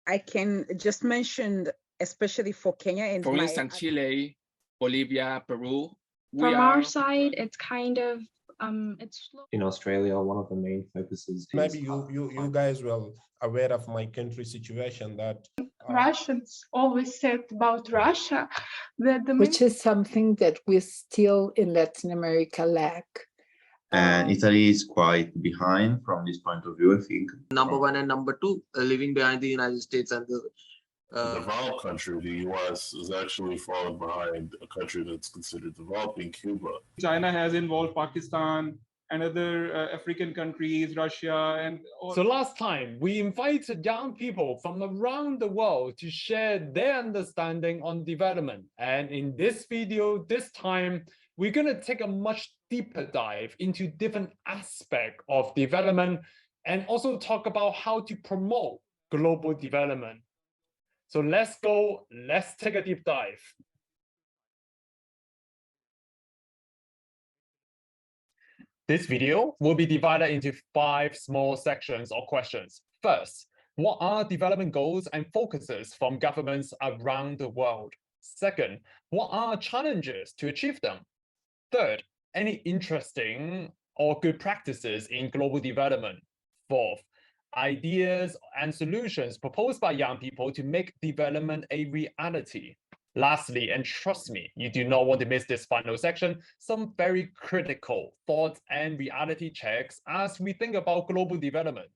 I can just mention, especially for Kenya and for instance, Chile, Bolivia, Peru. From our side, it's kind of it's slow. In Australia, one of the main focuses maybe you guys will aware of my country situation that Russians always said about Russia that which is something that we still in Latin America lack. And Italy is quite behind from this point of view, I think. Number one and number two, leaving behind the United States and the developed country, the US, is actually falling behind a country that's considered developing, Cuba. China has involved Pakistan and other African countries, Russia, and so last time we invited young people from around the world to share their understanding on development, and in this video this time we're going to take a much deeper dive into different aspects of development and also talk about how to promote global development. So let's take a deep dive. This video will be divided into 5 small sections or questions. First, what are development goals and focuses from governments around the world? Second, what are challenges to achieve them? Third, any interesting or good practices in global development? Fourth, ideas and solutions proposed by young people to make development a reality. Lastly, and trust me, you do not want to miss this final section, some very critical thoughts and reality checks as we think about global development.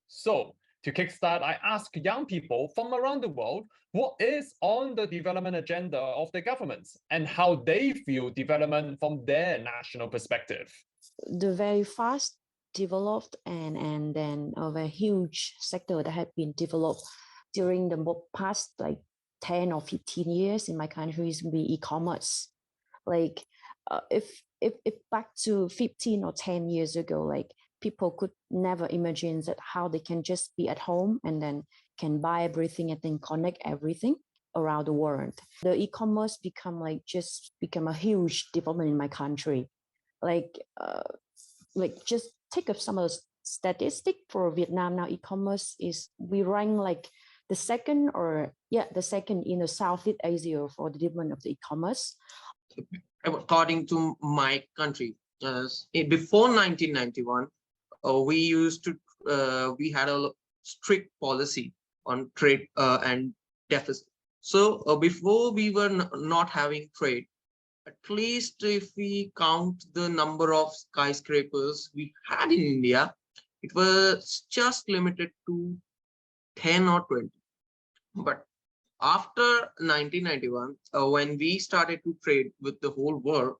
So, to kickstart, I ask young people from around the world what is on the development agenda of their governments and how they view development from their national perspective. The very fast developed and then of a huge sector that had been developed during the past 10 or 15 years in my country is be e-commerce. If back to 15 or 10 years ago, people could never imagine that how they can just be at home and then can buy everything and then connect everything around the world. The e-commerce become a huge development in my country. Just take up some of the statistic for Vietnam now. E-commerce is we rank the second in the Southeast Asia for the development of the e-commerce. According to my country, before 1991, we had a strict policy on trade and deficit. So before we were not having trade, at least if we count the number of skyscrapers we had in India, it was just limited to 10 or 20. But after 1991, when we started to trade with the whole world,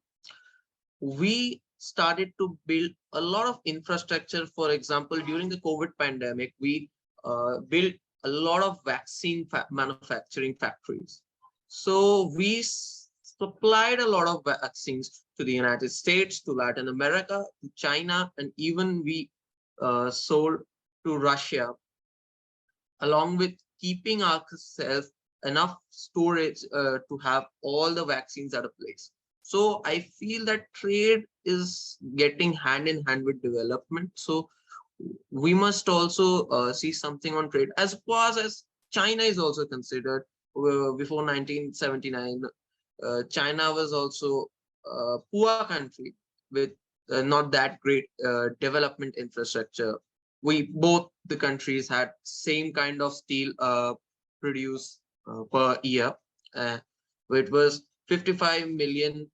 we started to build a lot of infrastructure. For example, during the COVID pandemic, we built a lot of vaccine manufacturing factories. So we supplied a lot of vaccines to the United States, to Latin America, to China, and even we sold to Russia, along with keeping ourselves enough storage to have all the vaccines at a place. So I feel that trade is getting hand in hand with development. So we must also see something on trade. As far as China is also considered, before 1979, China was also a poor country with not that great development infrastructure. Both the countries had same kind of steel produced per year. It was 55 million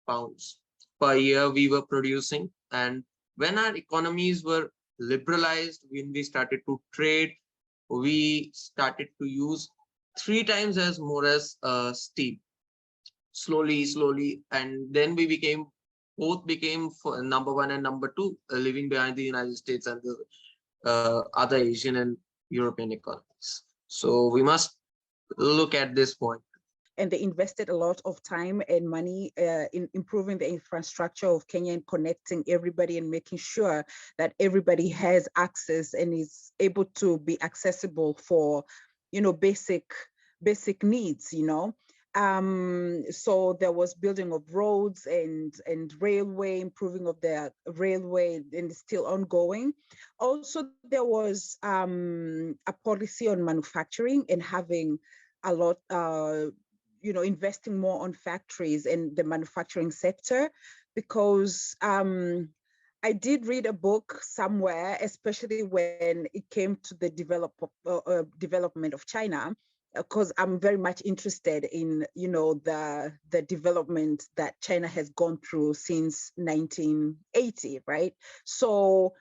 pounds per year we were producing. And when our economies were liberalized, when we started to trade, we started to use 3 times as more as steel. Slowly, and then we both became number 1 and number 2, leaving behind the United States and the other Asian and European economies. So we must look at this point. And they invested a lot of time and money in improving the infrastructure of Kenya and connecting everybody and making sure that everybody has access and is able to be accessible for, basic needs, So there was building of roads and railway, improving of the railway, and it's still ongoing. Also, there was a policy on manufacturing and having a lot, investing more on factories and the manufacturing sector, because I did read a book somewhere, especially when it came to the development of China, because I'm very much interested in, the development that China has gone through since 1980, right? So,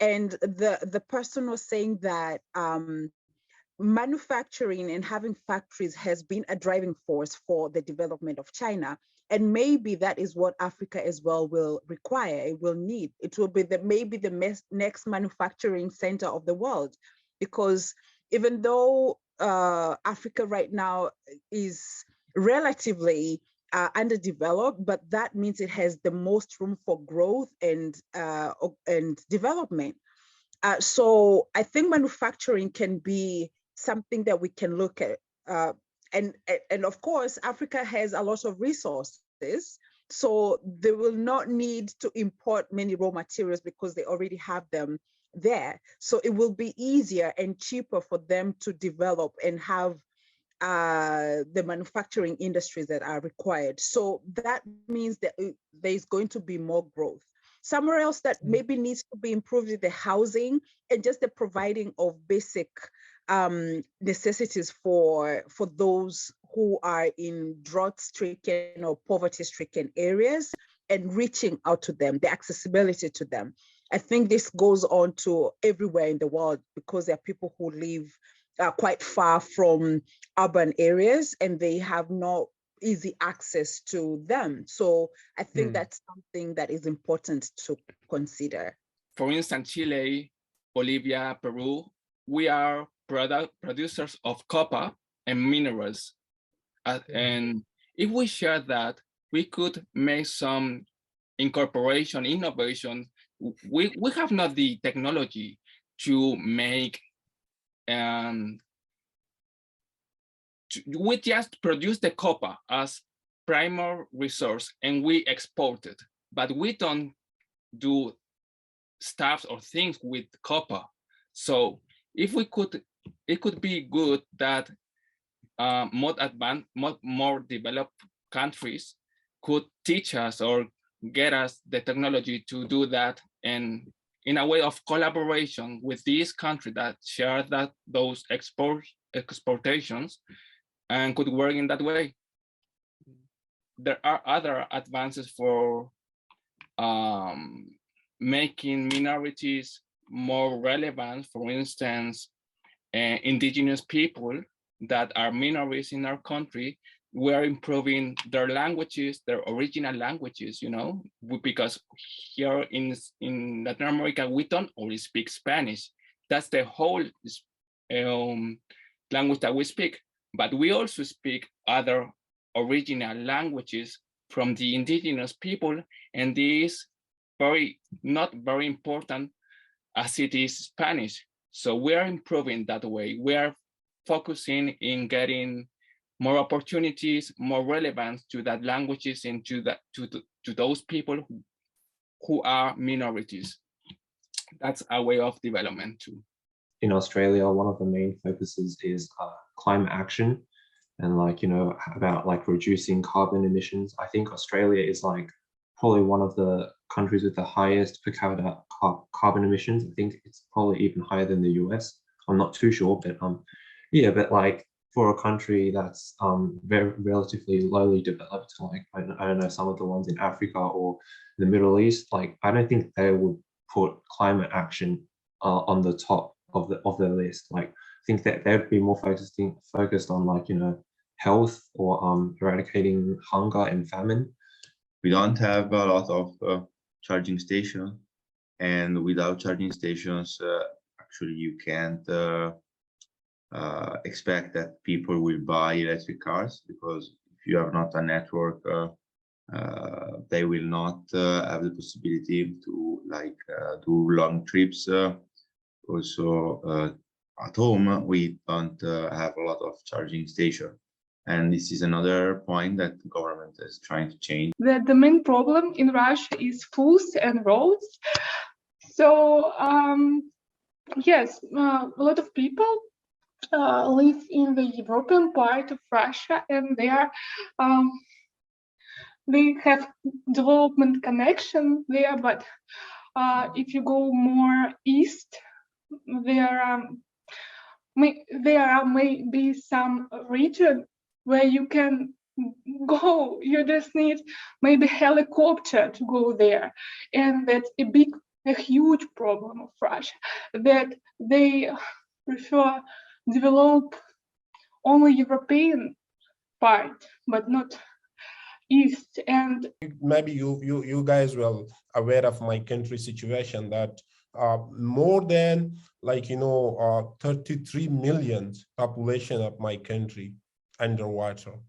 and the person was saying that manufacturing and having factories has been a driving force for the development of China. And maybe that is what Africa as well will require, it will need. It will be maybe the next manufacturing center of the world, because even though Africa right now is relatively underdeveloped, but that means it has the most room for growth and development. So I think manufacturing can be something that we can look at. And of course, Africa has a lot of resources, so they will not need to import many raw materials because they already have them there. So it will be easier and cheaper for them to develop and have the manufacturing industries that are required. So that means that there's going to be more growth. Somewhere else that maybe needs to be improved is the housing and just the providing of basic necessities for those who are in drought-stricken or poverty-stricken areas, and reaching out to them, the accessibility to them. I think this goes on to everywhere in the world, because there are people who live quite far from urban areas and they have no easy access to them. So I think that's something that is important to consider. For instance, Chile, Bolivia, Peru, we are producers of copper and minerals. And if we share that, we could make some incorporation, innovation. We have not the technology to make, we just produce the copper as primary resource and we export it, but we don't do stuff or things with copper. So if we could, it could be good that more advanced, more developed countries could teach us or get us the technology to do that, and in a way of collaboration with these countries that share those exportations, and could work in that way. There are other advances for making minorities more relevant. For instance, indigenous people that are minorities in our country, we are improving their languages, their original languages, because here in Latin America, we don't only speak Spanish. That's the whole language that we speak, but we also speak other original languages from the indigenous people, and this not very important as it is Spanish. So we are improving that way. We are focusing in getting more opportunities, more relevance to that languages and to those people who are minorities. That's a way of development too. In Australia, one of the main focuses is climate action and about reducing carbon emissions. I think Australia is probably one of the countries with the highest per capita carbon emissions. I think it's probably even higher than the US. I'm not too sure, but yeah, but for a country that's very relatively lowly developed, I don't know, some of the ones in Africa or the Middle East, I don't think they would put climate action on the top of their list. I think that they'd be more focused on health or eradicating hunger and famine. We don't have a lot of charging stations, and without charging stations, actually you can't expect that people will buy electric cars, because if you have not a network, they will not have the possibility to do long trips. Also, at home, we don't have a lot of charging stations. And this is another point that the government is trying to change. The main problem in Russia is schools and roads. So yes, a lot of people live in the European part of Russia, and they have development connection there. But if you go more east, there are maybe some region where you can go. You just need maybe helicopter to go there, and that's a huge problem of Russia, that they prefer develop only European part, but not East. And maybe you guys well aware of my country situation, that more than 33 million population of my country underwater.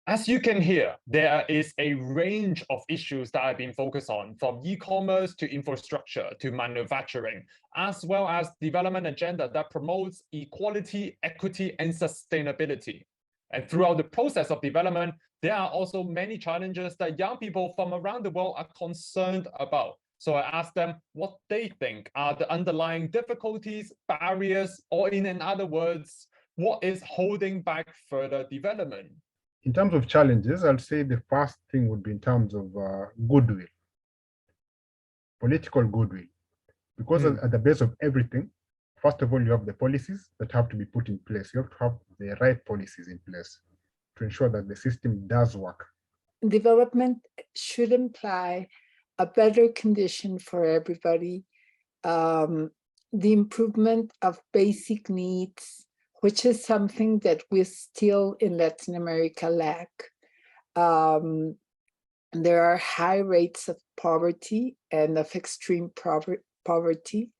As you can hear, there is a range of issues that have been focused on, from e-commerce to infrastructure to manufacturing, as well as development agenda that promotes equality, equity, and sustainability. And throughout the process of development, there are also many challenges that young people from around the world are concerned about. So I asked them what they think are the underlying difficulties, barriers, or in other words, what is holding back further development? In terms of challenges, I'll say the first thing would be in terms of goodwill, political goodwill, because at the base of everything, first of all, you have the policies that have to be put in place. You have to have the right policies in place to ensure that the system does work. Development should imply a better condition for everybody, the improvement of basic needs, which is something that we still in Latin America lack. There are high rates of poverty and of extreme poverty.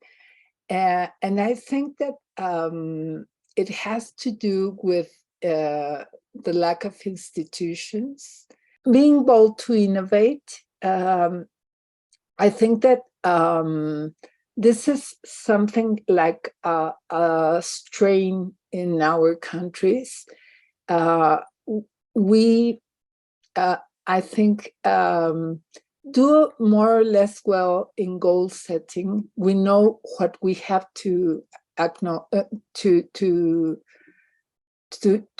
And I think that it has to do with the lack of institutions. Being bold to innovate, I think that this is something like a strain in our countries. We, I think, do more or less well in goal setting. We know what we have to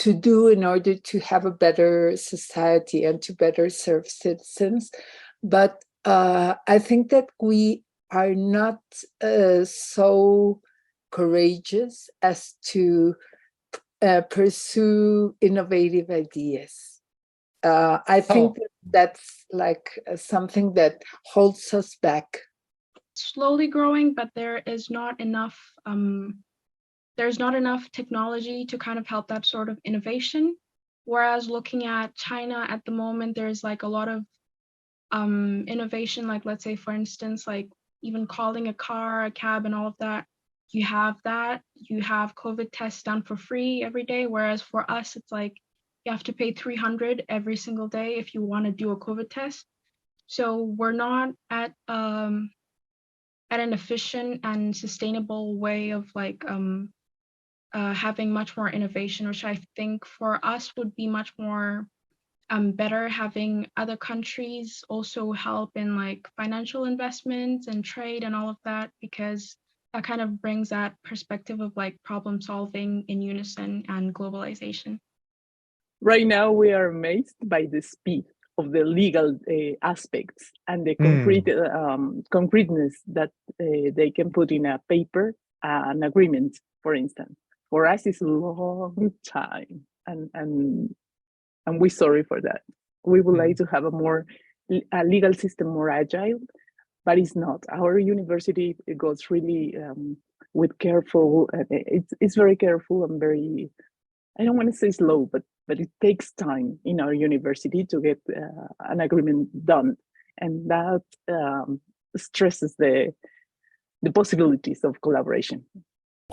do in order to have a better society and to better serve citizens. But I think that we are not so courageous as to pursue innovative ideas. I think that's like something that holds us back. Slowly growing, but there is not enough. There's not enough technology to kind of help that sort of innovation. Whereas looking at China at the moment, there's like a lot of innovation. Like, let's say, for instance, like even calling a car, a cab, and all of that. You have that. You have COVID tests done for free every day. Whereas for us, it's like you have to pay $300 every single day if you want to do a COVID test. So we're not at an efficient and sustainable way of like having much more innovation, which I think for us would be much more better, having other countries also help in like financial investments and trade and all of that, because that kind of brings that perspective of like problem solving in unison and globalization. Right now, we are amazed by the speed of the legal aspects and the concreteness that they can put in a paper, an agreement, for instance. For us, it's a long time, and we're sorry for that. We would like to have a legal system more agile, but it's not. Our university, it goes really with careful. It's very careful and very, I don't want to say slow, but it takes time in our university to get an agreement done, and that stresses the possibilities of collaboration.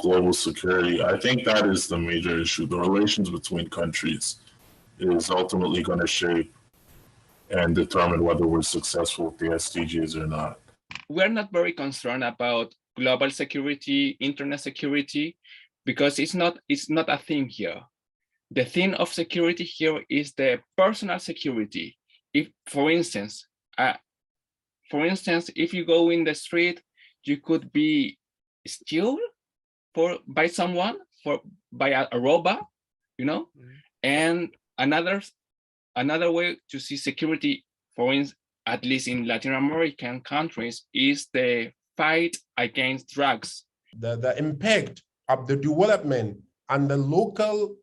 Global security, I think that is the major issue. The relations between countries is ultimately going to shape and determine whether we're successful with the SDGs or not. We're not very concerned about global security, internet security, because it's not a thing here. the thing of security here is the personal security. If, for instance, if you go in the street, you could be stolen by someone, by a robber, you know. And another way to see security, for instance, at least in Latin American countries, is the fight against drugs. The impact of the development and the local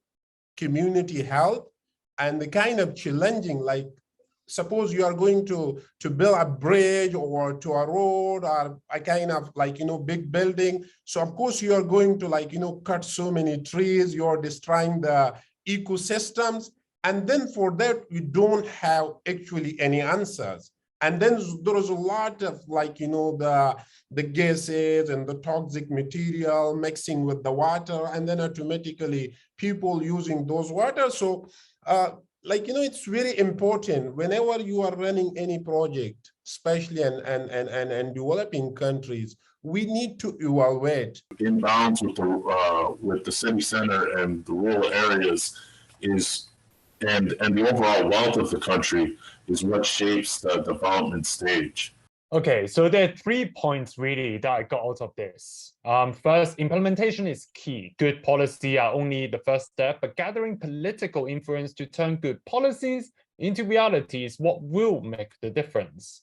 community health, and the kind of challenging, like suppose you are going to build a bridge or to a road or a kind of like, you know, big building. So of course you are going to like, you know, cut so many trees, you're destroying the ecosystems. And then for that, we don't have actually any answers. And then there is a lot of like, you know, the gases and the toxic material mixing with the water, and then automatically people using those water. So like, you know, it's very important whenever you are running any project, especially in developing countries, we need to evaluate. In bounds with the city center and the rural areas and the overall wealth of the country is what shapes the development stage. Okay, so there are 3 points really that I got out of this. First, implementation is key. Good policy are only the first step, but gathering political influence to turn good policies into reality is what will make the difference.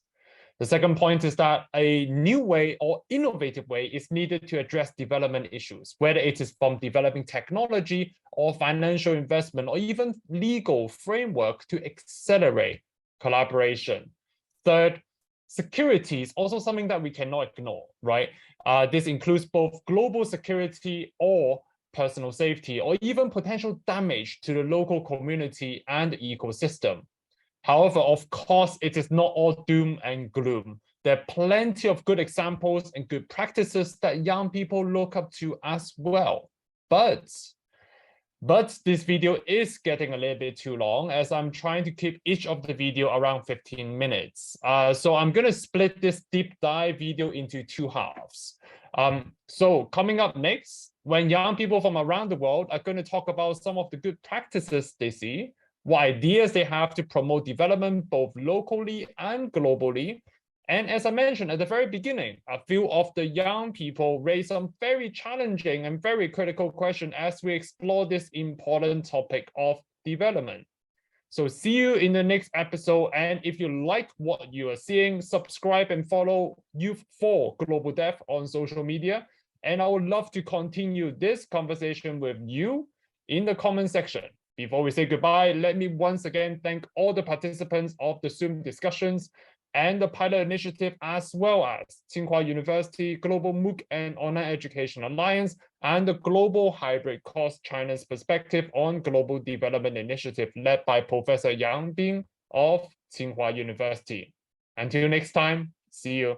The second point is that a new way or innovative way is needed to address development issues, whether it is from developing technology or financial investment or even legal framework to accelerate collaboration. Third, security is also something that we cannot ignore, right? This includes both global security or personal safety, or even potential damage to the local community and ecosystem. However, of course, it is not all doom and gloom. There are plenty of good examples and good practices that young people look up to as well. But this video is getting a little bit too long, as I'm trying to keep each of the video around 15 minutes. So I'm going to split this deep dive video into 2 halves. So coming up next, when young people from around the world are going to talk about some of the good practices they see, what ideas they have to promote development both locally and globally. And as I mentioned at the very beginning, a few of the young people raise some very challenging and very critical questions as we explore this important topic of development. So see you in the next episode. And if you like what you are seeing, subscribe and follow Youth for Global Dev on social media. And I would love to continue this conversation with you in the comment section. Before we say goodbye, let me once again thank all the participants of the Zoom discussions and the pilot initiative, as well as Tsinghua University, Global MOOC and Online Education Alliance, and the Global Hybrid Course China's Perspective on Global Development Initiative, led by Professor Yang Bing of Tsinghua University. Until next time, see you.